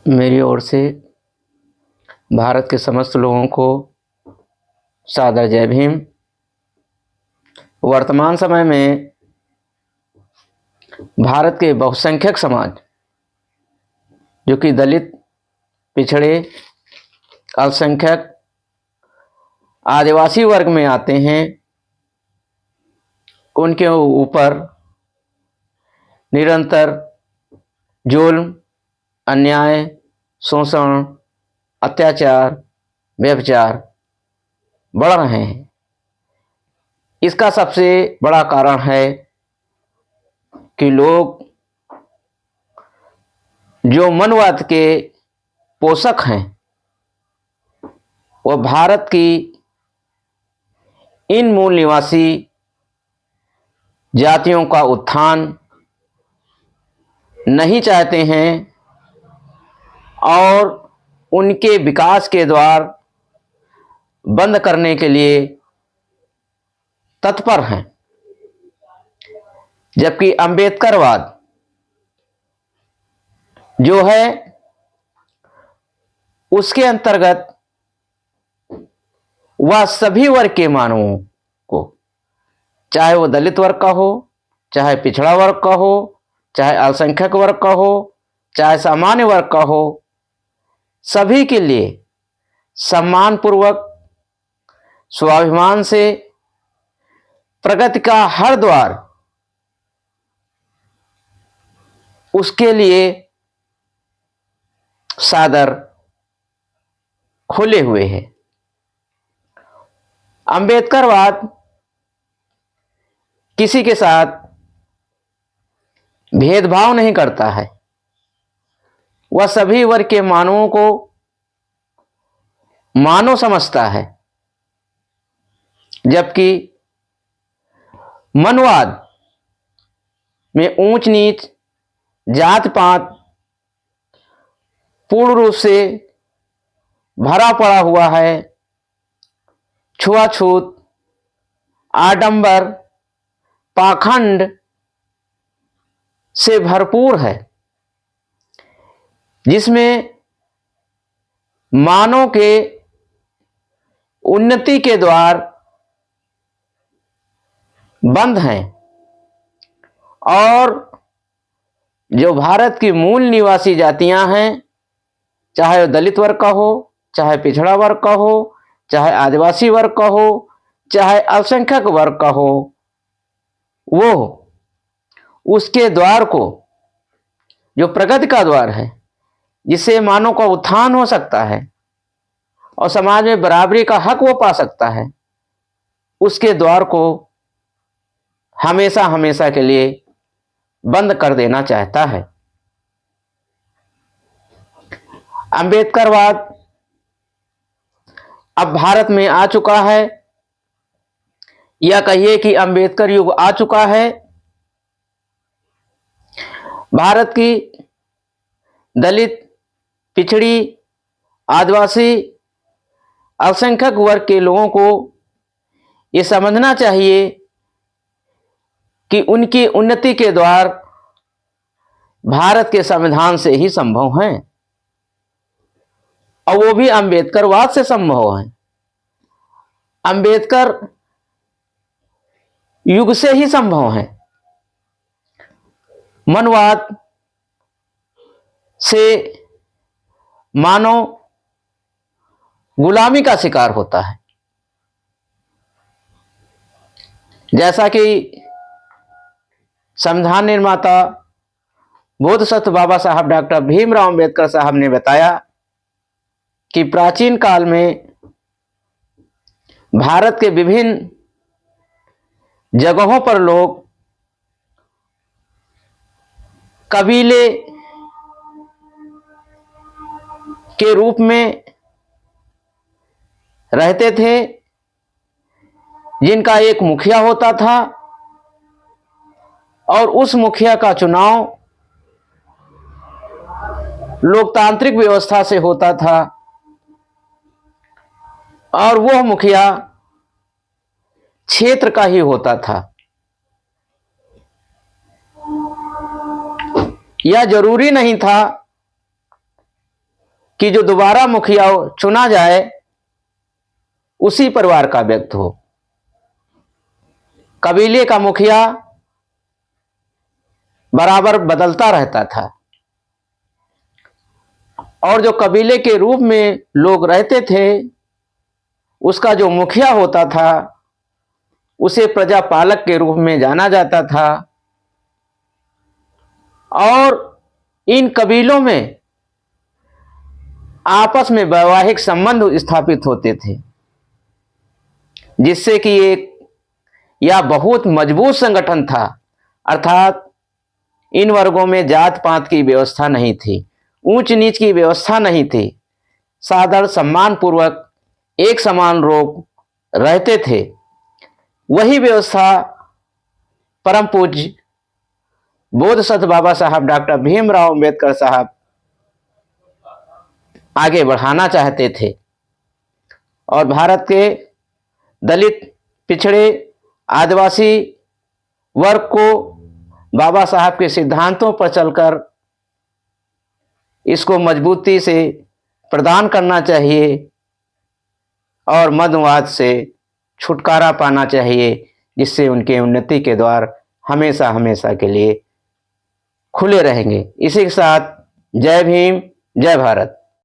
मेरी ओर से भारत के समस्त लोगों को सादर जय भीम। वर्तमान समय में भारत के बहुसंख्यक समाज जो कि दलित, पिछड़े, अल्पसंख्यक, आदिवासी वर्ग में आते हैं, उनके ऊपर निरंतर जुल्म, अन्याय, शोषण, अत्याचार, व्यभिचार बढ़ रहे हैं। इसका सबसे बड़ा कारण है कि लोग जो मनवाद के पोषक हैं वह भारत की इन मूल निवासी जातियों का उत्थान नहीं चाहते हैं और उनके विकास के द्वार बंद करने के लिए तत्पर हैं। जबकि अंबेडकरवाद जो है उसके अंतर्गत वह सभी वर्ग के मानवों को, चाहे वो दलित वर्ग का हो, चाहे पिछड़ा वर्ग का हो, चाहे अल्पसंख्यक वर्ग का हो, चाहे सामान्य वर्ग का हो, सभी के लिए सम्मानपूर्वक स्वाभिमान से प्रगति का हर द्वार उसके लिए सादर खुले हुए हैं। अंबेडकरवाद किसी के साथ भेदभाव नहीं करता है, वह सभी वर्ग के मानवों को मानव समझता है। जबकि मनवाद में ऊंच नीच, जात पात पूर्ण रूप से भरा पड़ा हुआ है, छुआछूत, आडंबर, पाखंड से भरपूर है, जिसमें मानव के उन्नति के द्वार बंद हैं और जो भारत की मूल निवासी जातियां हैं, चाहे वो दलित वर्ग का हो, चाहे पिछड़ा वर्ग का हो, चाहे आदिवासी वर्ग का हो, चाहे अल्पसंख्यक वर्ग का हो, वो उसके द्वार को, जो प्रगति का द्वार है जिससे मानव का उत्थान हो सकता है और समाज में बराबरी का हक वो पा सकता है, उसके द्वार को हमेशा हमेशा के लिए बंद कर देना चाहता है। अंबेडकरवाद अब भारत में आ चुका है, या कहिए कि अंबेडकर युग आ चुका है। भारत की दलित, पिछड़ी, आदिवासी, अल्पसंख्यक वर्ग के लोगों को ये समझना चाहिए कि उनकी उन्नति के द्वार भारत के संविधान से ही संभव हैं और वो भी अंबेडकरवाद से संभव है। अंबेडकर युग से ही संभव है। मनवाद से मानव गुलामी का शिकार होता है। जैसा कि संविधान निर्माता बोधिसत्व बाबा साहब डॉक्टर भीमराव अंबेडकर साहब ने बताया कि प्राचीन काल में भारत के विभिन्न जगहों पर लोग कबीले के रूप में रहते थे, जिनका एक मुखिया होता था और उस मुखिया का चुनाव लोकतांत्रिक व्यवस्था से होता था और वह मुखिया क्षेत्र का ही होता था। यह जरूरी नहीं था कि जो दोबारा मुखिया चुना जाए उसी परिवार का व्यक्ति हो। कबीले का मुखिया बराबर बदलता रहता था और जो कबीले के रूप में लोग रहते थे उसका जो मुखिया होता था उसे प्रजापालक के रूप में जाना जाता था। और इन कबीलों में आपस में वैवाहिक संबंध स्थापित होते थे, जिससे कि एक यह बहुत मजबूत संगठन था। अर्थात इन वर्गों में जात पात की व्यवस्था नहीं थी, ऊंच नीच की व्यवस्था नहीं थी, सादर सम्मान पूर्वक एक समान लोग रहते थे। वही व्यवस्था परम पूज्य बोधसत्व बाबा साहब डॉक्टर भीमराव अंबेडकर साहब आगे बढ़ाना चाहते थे और भारत के दलित, पिछड़े, आदिवासी वर्ग को बाबा साहब के सिद्धांतों पर चलकर इसको मजबूती से प्रदान करना चाहिए और मध्यवाद से छुटकारा पाना चाहिए, जिससे उनके उन्नति के द्वार हमेशा हमेशा के लिए खुले रहेंगे। इसी के साथ जय भीम, जय भारत।